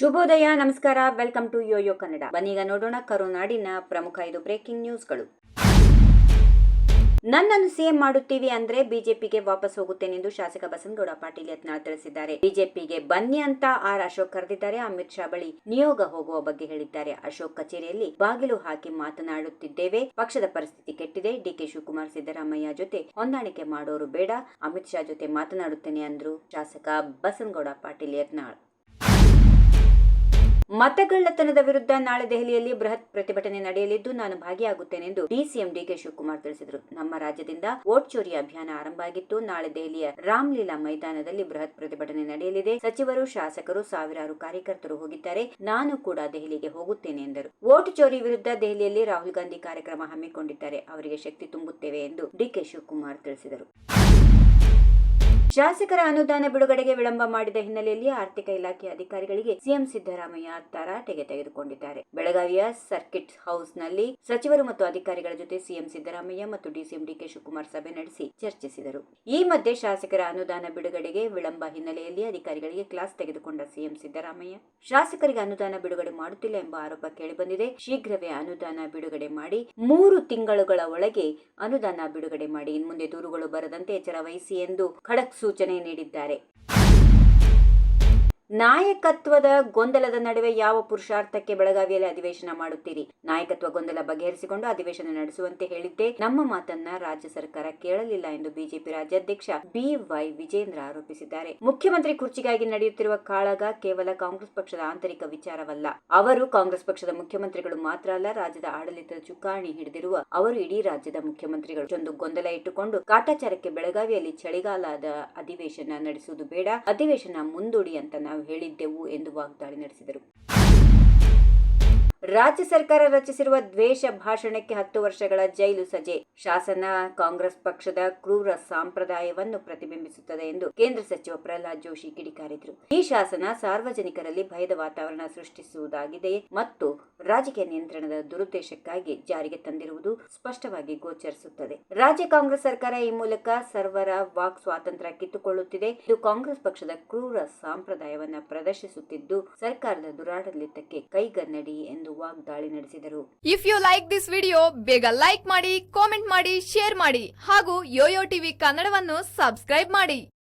ಶುಭೋದಯ, ನಮಸ್ಕಾರ. Welcome to YoYo Kannada. ಬನ್ನೀಗ ನೋಡೋಣ ಕರುನಾಡಿನ ಪ್ರಮುಖ 5 ಬ್ರೇಕಿಂಗ್ ನ್ಯೂಸ್ಗಳು. ನನ್ನನ್ನು ಸಿಎಂ ಮಾಡುತ್ತೀವಿ ಅಂದ್ರೆ ಬಿಜೆಪಿಗೆ ವಾಪಸ್ ಹೋಗುತ್ತೇನೆಂದು ಶಾಸಕ ಬಸನಗೌಡ ಪಾಟೀಲ್ ಯತ್ನಾಳ್ ತಿಳಿಸಿದ್ದಾರೆ. ಬಿಜೆಪಿಗೆ ಬನ್ನಿ ಅಂತ ಅಶೋಕ್ ಕರೆದಿದ್ದಾರೆ. ಅಮಿತ್ ಶಾ ಬಳಿ ನಿಯೋಗ ಹೋಗುವ ಬಗ್ಗೆ ಹೇಳಿದ್ದಾರೆ. ಅಶೋಕ್ ಕಚೇರಿಯಲ್ಲಿ ಬಾಗಿಲು ಹಾಕಿ ಮಾತನಾಡುತ್ತಿದ್ದೇವೆ. ಪಕ್ಷದ ಪರಿಸ್ಥಿತಿ ಕೆಟ್ಟಿದೆ. ಡಿಕೆ ಶಿವಕುಮಾರ್, ಸಿದ್ದರಾಮಯ್ಯ ಜೊತೆ ಹೊಂದಾಣಿಕೆ ಮಾಡೋರು ಬೇಡ. ಅಮಿತ್ ಶಾ ಜೊತೆ ಮಾತನಾಡುತ್ತೇನೆ ಅಂದ್ರು ಶಾಸಕ ಬಸನಗೌಡ ಪಾಟೀಲ್ ಯತ್ನಾಳ್. ಮತಗಳ್ಳತನದ ವಿರುದ್ಧ ನಾಳೆ ದೆಹಲಿಯಲ್ಲಿ ಬೃಹತ್ ಪ್ರತಿಭಟನೆ ನಡೆಯಲಿದ್ದು ನಾನು ಭಾಗಿಯಾಗುತ್ತೇನೆಂದು ಡಿಸಿಎಂ ಡಿಕೆ ಶಿವಕುಮಾರ್ ತಿಳಿಸಿದರು. ನಮ್ಮ ರಾಜ್ಯದಿಂದ ವೋಟ್ ಚೋರಿ ಅಭಿಯಾನ ಆರಂಭ ಆಗಿತ್ತು. ನಾಳೆ ದೆಹಲಿಯ ರಾಮ್ಲೀಲಾ ಮೈದಾನದಲ್ಲಿ ಬೃಹತ್ ಪ್ರತಿಭಟನೆ ನಡೆಯಲಿದೆ. ಸಚಿವರು, ಶಾಸಕರು, ಸಾವಿರಾರು ಕಾರ್ಯಕರ್ತರು ಹೋಗಿದ್ದಾರೆ. ನಾನು ಕೂಡ ದೆಹಲಿಗೆ ಹೋಗುತ್ತೇನೆ ಎಂದರು. ವೋಟ್ ಚೋರಿ ವಿರುದ್ಧ ದೆಹಲಿಯಲ್ಲಿ ರಾಹುಲ್ ಗಾಂಧಿ ಕಾರ್ಯಕ್ರಮ ಹಮ್ಮಿಕೊಂಡಿದ್ದಾರೆ. ಅವರಿಗೆ ಶಕ್ತಿ ತುಂಬುತ್ತೇವೆ ಎಂದು ಡಿಕೆ ಶಿವಕುಮಾರ್ ತಿಳಿಸಿದರು. ಶಾಸಕರ ಅನುದಾನ ಬಿಡುಗಡೆಗೆ ವಿಳಂಬ ಮಾಡಿದ ಹಿನ್ನೆಲೆಯಲ್ಲಿ ಆರ್ಥಿಕ ಇಲಾಖೆ ಅಧಿಕಾರಿಗಳಿಗೆ ಸಿಎಂ ಸಿದ್ದರಾಮಯ್ಯ ತರಾಟೆಗೆ ತೆಗೆದುಕೊಂಡಿದ್ದಾರೆ. ಬೆಳಗಾವಿಯ ಸರ್ಕಿಟ್ ಹೌಸ್ನಲ್ಲಿ ಸಚಿವರು ಮತ್ತು ಅಧಿಕಾರಿಗಳ ಜೊತೆ ಸಿಎಂ ಸಿದ್ದರಾಮಯ್ಯ ಮತ್ತು ಡಿಸಿಎಂ ಡಿಕೆ ಶಿವಕುಮಾರ್ ಸಭೆ ನಡೆಸಿ ಚರ್ಚಿಸಿದರು. ಈ ಮಧ್ಯೆ ಶಾಸಕರ ಅನುದಾನ ಬಿಡುಗಡೆಗೆ ವಿಳಂಬ ಹಿನ್ನೆಲೆಯಲ್ಲಿ ಅಧಿಕಾರಿಗಳಿಗೆ ಕ್ಲಾಸ್ ತೆಗೆದುಕೊಂಡ ಸಿಎಂ ಸಿದ್ದರಾಮಯ್ಯ ಶಾಸಕರಿಗೆ ಅನುದಾನ ಬಿಡುಗಡೆ ಮಾಡುತ್ತಿಲ್ಲ ಎಂಬ ಆರೋಪ ಕೇಳಿಬಂದಿದೆ. ಶೀಘ್ರವೇ ಅನುದಾನ ಬಿಡುಗಡೆ ಮಾಡಿ, 3 ತಿಂಗಳುಗಳ ಒಳಗೆ ಅನುದಾನ ಬಿಡುಗಡೆ ಮಾಡಿ, ಇನ್ಮುಂದೆ ದೂರುಗಳು ಬರದಂತೆ ಎಚ್ಚರ ವಹಿಸಿ ಎಂದು ಖಡಕ್ ಸೂಚನೆ ನೀಡಿದ್ದಾರೆ. ನಾಯಕತ್ವದ ಗೊಂದಲದ ನಡುವೆ ಯಾವ ಪುರುಷಾರ್ಥಕ್ಕೆ ಬೆಳಗಾವಿಯಲ್ಲಿ ಅಧಿವೇಶನ ಮಾಡುತ್ತೀರಿ? ನಾಯಕತ್ವ ಗೊಂದಲ ಬಗೆಹರಿಸಿಕೊಂಡು ಅಧಿವೇಶನ ನಡೆಸುವಂತೆ ಹೇಳಿದ್ದೆ. ನಮ್ಮ ಮಾತನ್ನ ರಾಜ್ಯ ಸರ್ಕಾರ ಕೇಳಲಿಲ್ಲ ಎಂದು ಬಿಜೆಪಿ ರಾಜ್ಯಾಧ್ಯಕ್ಷ ಬಿವೈ ವಿಜೇಂದ್ರ ಆರೋಪಿಸಿದ್ದಾರೆ. ಮುಖ್ಯಮಂತ್ರಿ ಕುರ್ಚಿಗಾಗಿ ನಡೆಯುತ್ತಿರುವ ಕಾಳಗ ಕೇವಲ ಕಾಂಗ್ರೆಸ್ ಪಕ್ಷದ ಆಂತರಿಕ ವಿಚಾರವಲ್ಲ. ಅವರು ಕಾಂಗ್ರೆಸ್ ಪಕ್ಷದ ಮುಖ್ಯಮಂತ್ರಿಗಳು ಮಾತ್ರ ಅಲ್ಲ, ರಾಜ್ಯದ ಆಡಳಿತದ ಚುಕ್ಕಾಣಿ ಹಿಡಿದಿರುವ ಅವರು ಇಡೀ ರಾಜ್ಯದ ಮುಖ್ಯಮಂತ್ರಿಗಳು. ಇಷ್ಟೊಂದು ಗೊಂದಲ ಇಟ್ಟುಕೊಂಡು ಕಾಟಾಚಾರಕ್ಕೆ ಬೆಳಗಾವಿಯಲ್ಲಿ ಚಳಿಗಾಲದ ಅಧಿವೇಶನ ನಡೆಸುವುದು ಬೇಡ, ಅಧಿವೇಶನ ಮುಂದೂಡಿ ಅಂತ ನಾವು ಹೇಳಿದ್ದೆವು ಎಂದು ವಾಗ್ದಾಳಿ ನಡೆಸಿದರು. ರಾಜ್ಯ ಸರ್ಕಾರ ರಚಿಸಿರುವ ದ್ವೇಷ ಭಾಷಣಕ್ಕೆ 10 ವರ್ಷಗಳ ಜೈಲು ಸಜೆ. ಶಾಸನ ಕಾಂಗ್ರೆಸ್ ಪಕ್ಷದ ಕ್ರೂರ ಸಂಪ್ರದಾಯವನ್ನು ಪ್ರತಿಬಿಂಬಿಸುತ್ತದೆ ಎಂದು ಕೇಂದ್ರ ಸಚಿವ ಪ್ರಹ್ಲಾದ್ ಜೋಶಿ ಕಿಡಿಕಾರಿದರು. ಈ ಶಾಸನ ಸಾರ್ವಜನಿಕರಲ್ಲಿ ಭಯದ ವಾತಾವರಣ ಸೃಷ್ಟಿಸುವುದಾಗಿದೆ ಮತ್ತು ರಾಜಕೀಯ ನಿಯಂತ್ರಣದ ದುರುದ್ದೇಶಕ್ಕಾಗಿ ಜಾರಿಗೆ ತಂದಿರುವುದು ಸ್ಪಷ್ಟವಾಗಿ ಗೋಚರಿಸುತ್ತದೆ. ರಾಜ್ಯ ಕಾಂಗ್ರೆಸ್ ಸರ್ಕಾರ ಈ ಮೂಲಕ ಸರ್ವರ ವಾಕ್ ಸ್ವಾತಂತ್ರ್ಯ ಕಿತ್ತುಕೊಳ್ಳುತ್ತಿದೆ. ಇದು ಕಾಂಗ್ರೆಸ್ ಪಕ್ಷದ ಕ್ರೂರ ಸಂಪ್ರದಾಯವನ್ನು ಪ್ರದರ್ಶಿಸುತ್ತಿದ್ದು ಸರ್ಕಾರದ ದುರಾಡಳಿತಕ್ಕೆ ಕೈಗನ್ನಡಿ ಎಂದು ವಾಗ್ದಾಳಿ ನಡೆಸಿದರು. If you like this video, ಬೇಗ ಲೈಕ್ ಮಾಡಿ, ಕಾಮೆಂಟ್ ಮಾಡಿ, ಶೇರ್ ಮಾಡಿ ಹಾಗೂ ಯೋಯೋ ಟಿವಿ ಕನ್ನಡವನ್ನು ಸಬ್ಸ್ಕ್ರೈಬ್ ಮಾಡಿ.